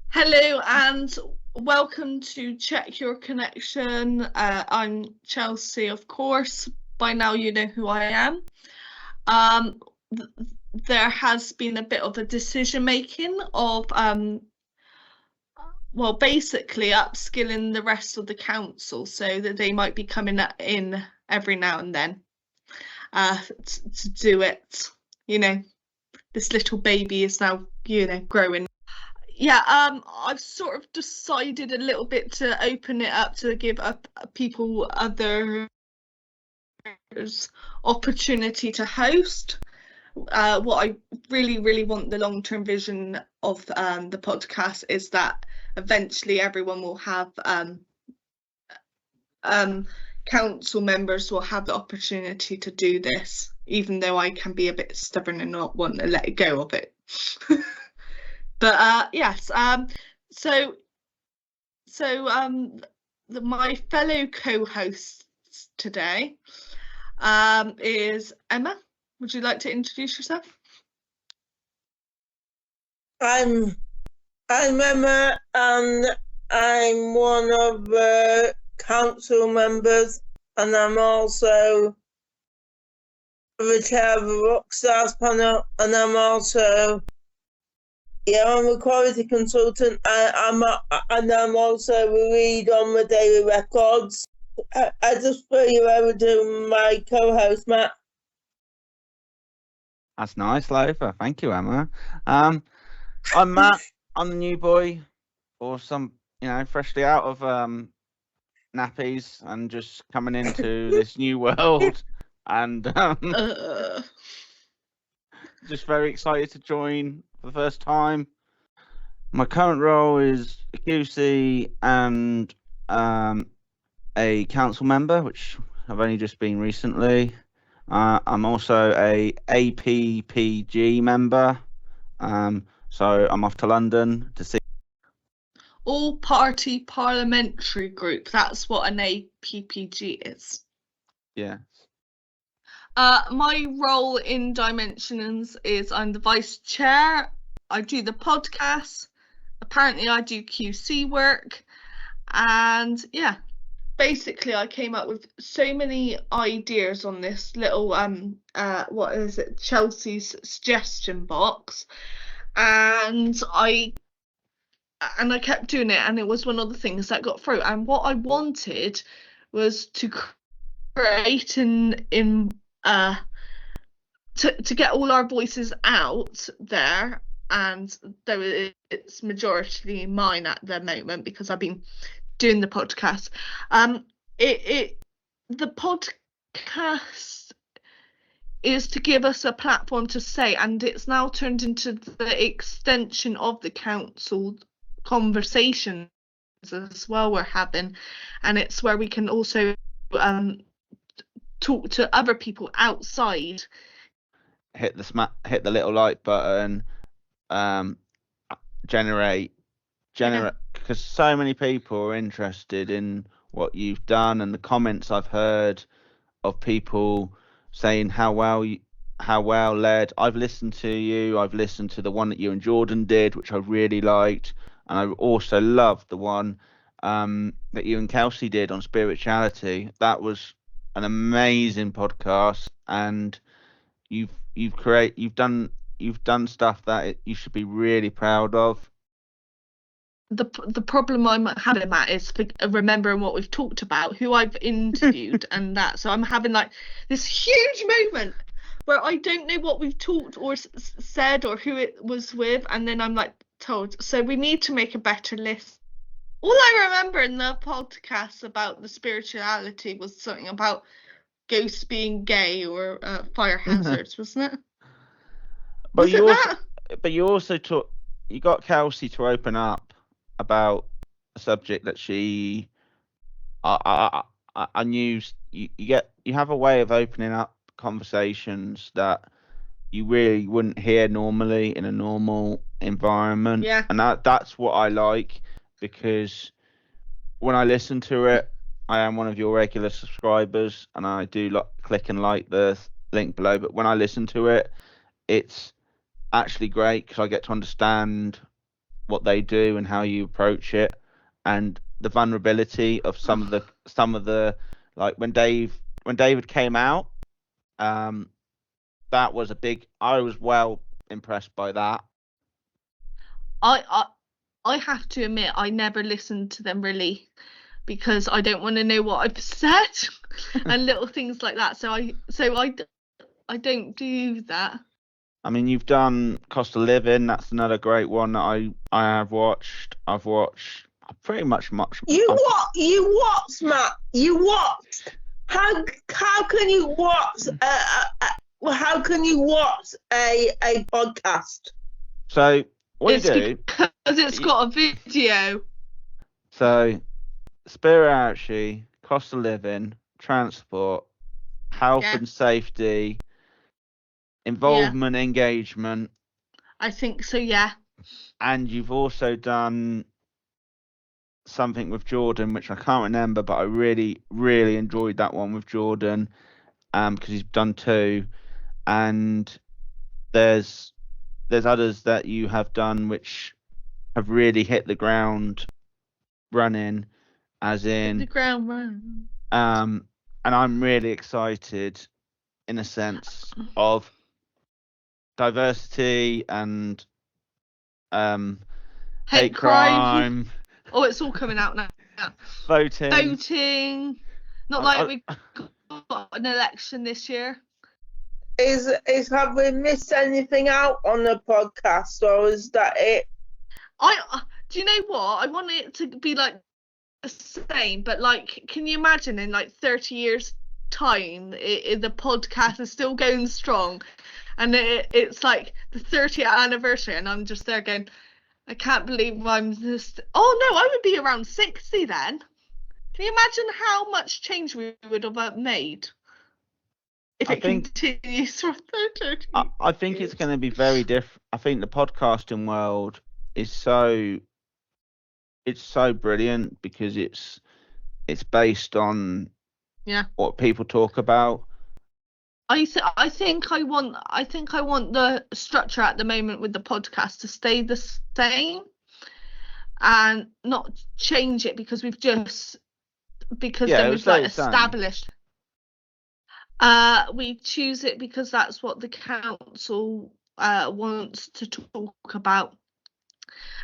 Hello and welcome to Check Your Connection. I'm Chelsea, of course. By now you know who I am. There has been a bit of a decision making of basically upskilling the rest of the council so that they might be coming in every now and then to do it. You know, this little baby is now, growing. Yeah, I've sort of decided a little bit to open it up to give up people other opportunity to host. What I really want, the long-term vision of the podcast is that eventually everyone will have council members will have the opportunity to do this, even though I can be a bit stubborn and not want to let go of it. But yes, my fellow co-hosts today is Emma. Would you like to introduce yourself? I'm Emma, and I'm one of the council members, and I'm also the chair of the Rockstars panel, and I'm also I'm a quality consultant. I'm also the lead on the daily records. I just put you over to my co-host, Matt. That's nice, Lofa. Thank you, Emma. I'm Matt. I'm the new boy, or some, freshly out of nappies and just coming into this new world, and just very excited to join for the first time. My current role is a QC and a council member, which I've only just been recently. I'm also a APPG member, so I'm off to London to see All Party Parliamentary Group. That's what an APPG is. Yeah. My role in Dimensions is I'm the vice chair. I do the podcast. Apparently I do QC work, and yeah, basically I came up with so many ideas on this little Chelsea's suggestion box, and I kept doing it, and it was one of the things that got through. And what I wanted was to create to get all our voices out there, and though it's majority mine at the moment because I've been doing the podcast. The podcast is to give us a platform to say, and it's now turned into the extension of the council conversations as well we're having, and it's where we can also talk to other people outside. Hit the little like button, generate, because so many people are interested in what you've done, and the comments I've heard of people saying how well led. I've listened to you. I've listened to the one that you and Jordan did, which I really liked, and I also loved the one that you and Kelsey did on spirituality. That was an amazing podcast, and you've done stuff that you should be really proud of. The problem I'm having, Matt, is remembering what we've talked about, who I've interviewed, and that. So I'm having like this huge moment where I don't know what we've talked or said or who it was with, and then I'm like told. So we need to make a better list. All I remember in the podcast about the spirituality was something about ghosts being gay or fire hazards, wasn't it? But you also you got Kelsey to open up about a subject that she I knew you have a way of opening up conversations that you really wouldn't hear normally in a normal environment. Yeah. And that's what I like, because when I listen to it, I am one of your regular subscribers, and I do click and like the link below. But when I listen to it, it's actually great because I get to understand what they do and how you approach it, and the vulnerability of some of the like when David came out, that was I was well impressed by that. I have to admit I never listened to them really because I don't want to know what I've said and little things like that. So I don't do that. I mean, you've done cost of living. That's another great one that I have watched. I've watched pretty much. You watched, Matt. You watched. How can you watch? How can you watch a podcast? So what it's you do? Because it's got a video. So, Spirit Archie, cost of living, transport, health and safety, involvement, engagement. I think so, yeah. And you've also done something with Jordan, which I can't remember, but I really, really enjoyed that one with Jordan, because he's done 2, and there's others that you have done which have really hit the ground running, as in the ground running. And I'm really excited in a sense of diversity and hate crime. Oh, it's all coming out now. Voting. Not like we got an election this year. Have we missed anything out on the podcast, or is that it? Do you know what? I want it to be like the same, but like, can you imagine in like 30 years time the podcast is still going strong, and it's like the 30th anniversary, and I'm just there going, I can't believe I'm just. Oh no, I would be around 60 then. Can you imagine how much change we would have made if it continues for 30? I think it's going to be very different. I think the podcasting world is so brilliant because it's based on what people talk about. I think I want the structure at the moment with the podcast to stay the same and not change it because then we've like established. We choose it because that's what the council wants to talk about,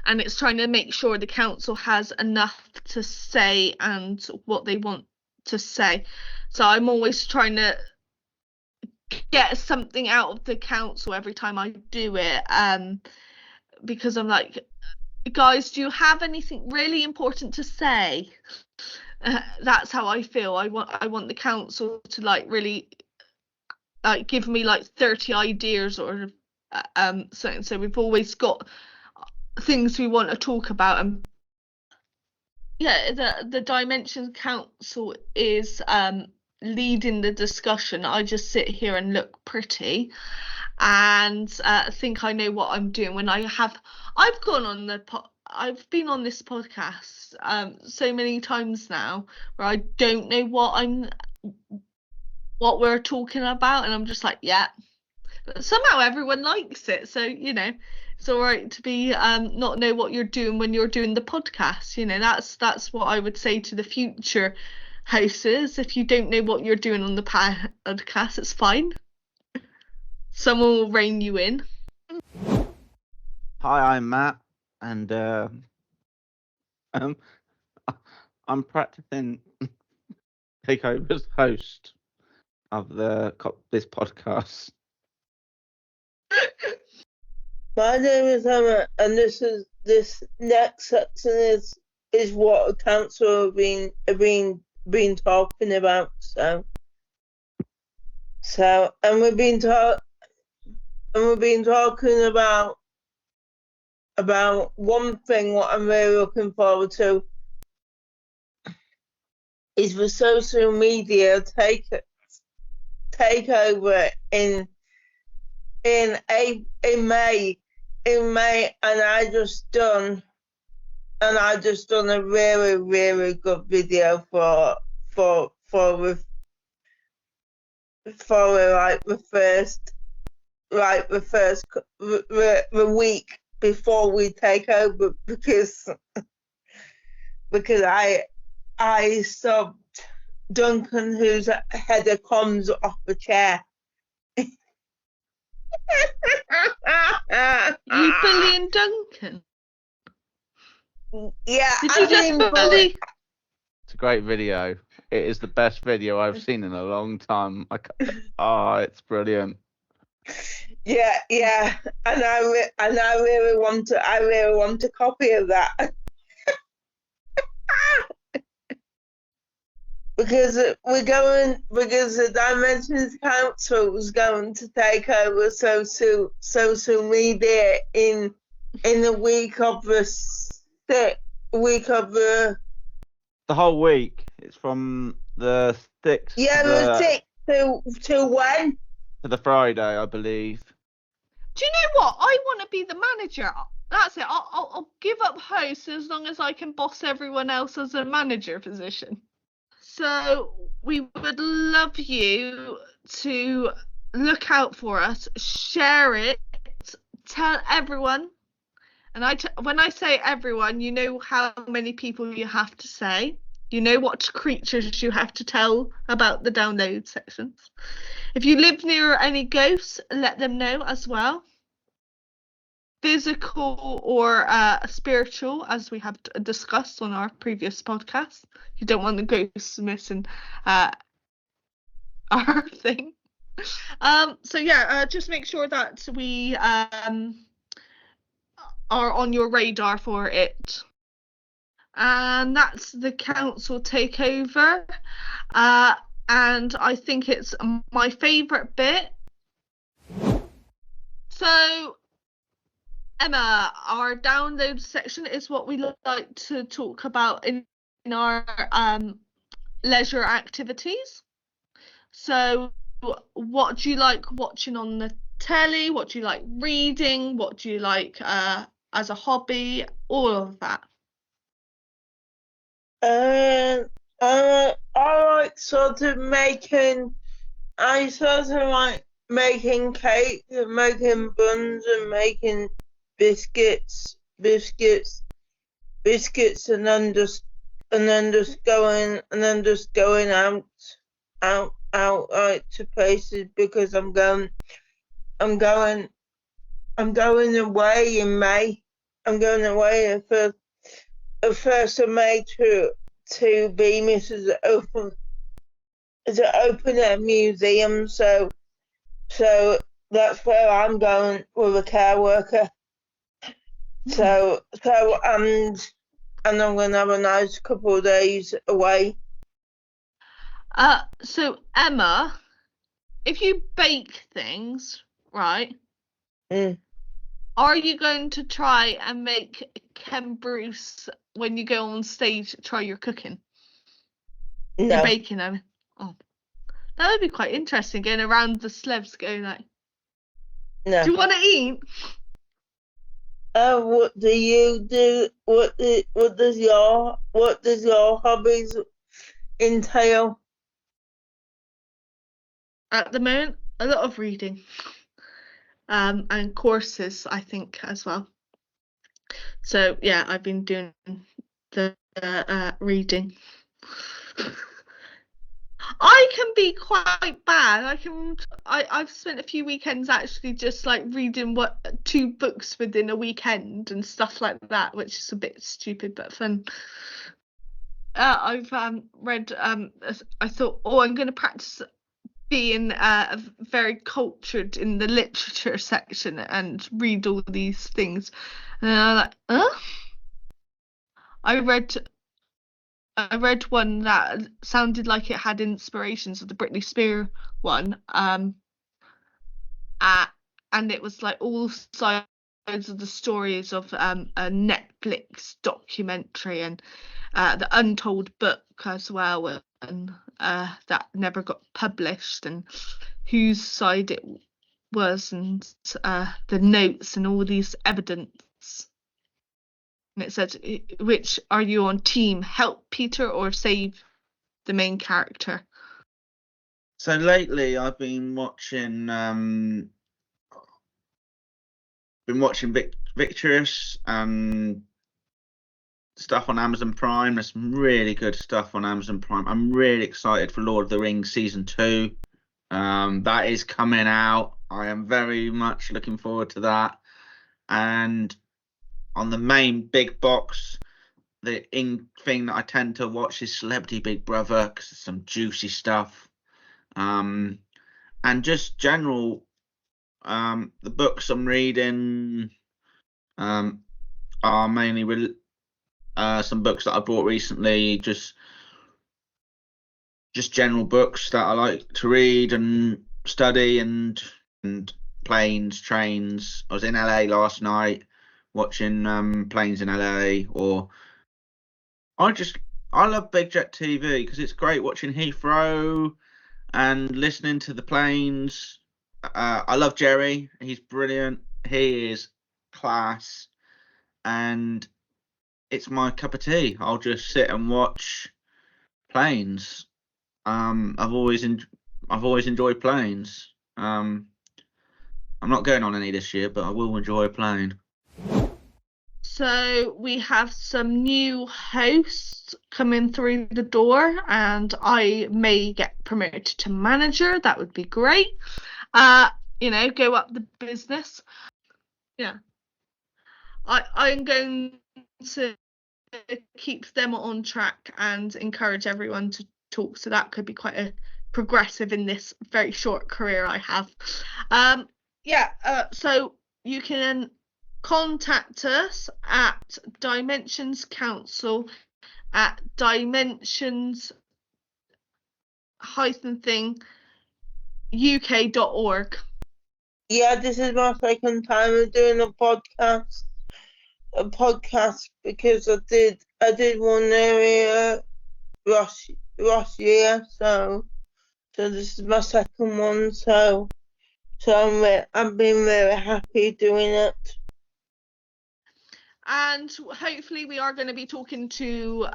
and it's trying to make sure the council has enough to say and what they want to say. So I'm always trying to get something out of the council every time I do it, because I'm like, guys, do you have anything really important to say? That's how I feel. I want the council to like really like give me like 30 ideas or something. So we've always got things we want to talk about, and the Dimensions Council is leading the discussion. I just sit here and look pretty and think I know what I'm doing when I've been on this podcast so many times now where I don't know what we're talking about, and I'm just like, yeah, but somehow everyone likes it, so you know it's all right to be not know what you're doing when you're doing the podcast. You know, that's what I would say to the future houses. If you don't know what you're doing on the podcast, it's fine, someone will rein you in. Hi, I'm Matt, and I'm practicing take over as host of this podcast. My name is Emma, and this next section is what the council have been talking about. So and we've been talking about one thing. What I'm really looking forward to is the social media take over in May, and I just done a really, really good video for for like the week before we take over, because I subbed Duncan, who's head of comms, off the chair. You bullying Duncan? Yeah, Did you just bully? It's a great video. It is the best video I've seen in a long time. It's brilliant. Yeah, and I really want a copy of that. because the Dimensions Council was going to take over social media in the week of the whole week. It's from the 6th the 6th to when? to the Friday, I believe. Do you know what? I want to be the manager. That's it. I'll give up host as long as I can boss everyone else as a manager position. So we would love you to look out for us, share it, tell everyone. And when I say everyone, you know how many people you have to say. You know what creatures you have to tell about the download sections. If you live near any ghosts, let them know as well. Physical or spiritual, as we have discussed on our previous podcast. You don't want the ghosts missing our thing. So yeah, just make sure that we are on your radar for it. And that's the council takeover. And I think it's my favourite bit. So Emma, our download section is what we like to talk about in our leisure activities. So what do you like watching on the telly? What do you like reading? What do you like as a hobby? All of that. I like making cake and making buns and making biscuits, and then just going out like to places, because I'm going away in May. I'm going away the 1st of May to be Mrs. Open Air Museum. So that's where I'm going with a care worker. So and I'm going to have a nice couple of days away. So Emma, if you bake things, right? Are you going to try and make Ken Bruce, when you go on stage, try your cooking? No. Your baking, I mean. Oh, that would be quite interesting, going around the slabs going like, no. Do you want to eat? What do you do? What does your hobbies entail? At the moment, a lot of reading. And courses, I think, as well. So yeah, I've been doing the reading. I can be quite bad. I've spent a few weekends actually just like reading 2 books within a weekend and stuff like that, which is a bit stupid but fun. I've read. I thought, I'm going to practice being very cultured in the literature section and read all these things, and then I'm like, huh? I read one that sounded like it had inspirations of the Britney Spears one, and it was like all sides of the stories of a Netflix documentary and the Untold book as well, and that never got published, and whose side it was, and the notes and all these evidence. And it said, which are you on, team help Peter or save the main character. So lately, I've been watching Victorious and stuff on Amazon Prime. There's some really good stuff on Amazon Prime. I'm really excited for Lord of the Rings season 2. That is coming out. I am very much looking forward to that. And on the main big box, the thing that I tend to watch is Celebrity Big Brother, because there's some juicy stuff. And just general, the books I'm reading are mainly some books that I bought recently, just general books that I like to read and study, and planes, trains. I was in LA last night watching planes in LA, or I love Big Jet TV because it's great watching Heathrow and listening to the planes. I love Jerry. He's brilliant. He is class, and it's my cup of tea. I'll just sit and watch planes. I've always enjoyed planes. I'm not going on any this year, but I will enjoy a plane. So we have some new hosts coming through the door, and I may get promoted to manager. That would be great. Go up the business. Yeah. I'm going to keep them on track and encourage everyone to talk. So that could be quite a progressive in this very short career I have. So you can contact us at Dimensions Council at dimensions-uk.org. Yeah, this is my second time of doing a podcast because I did one area last year, so this is my second one, so I've been very happy doing it. And hopefully we are going to be talking to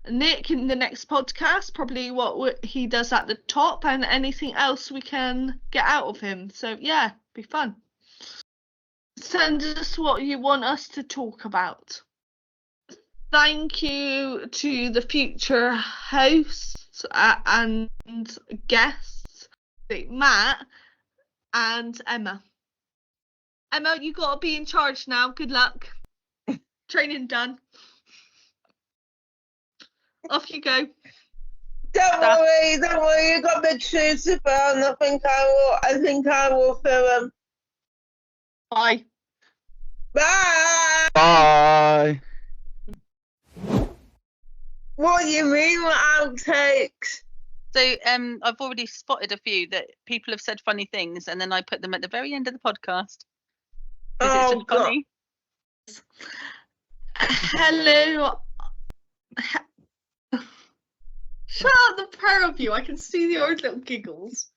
Nick in the next podcast, probably what he does at the top and anything else we can get out of him. So yeah, be fun. Send us what you want us to talk about. Thank you to the future hosts and guests, Matt and Emma. Emma, you got to be in charge now. Good luck. Training done. Off you go. Don't worry, you got big shoes to fill, and I think I will fill them. Bye. Bye. Bye. What do you mean with outtakes? So I've already spotted a few that people have said funny things, and then I put them at the very end of the podcast. It's just funny. Hello. Shut up, the pair of you. I can see your little giggles.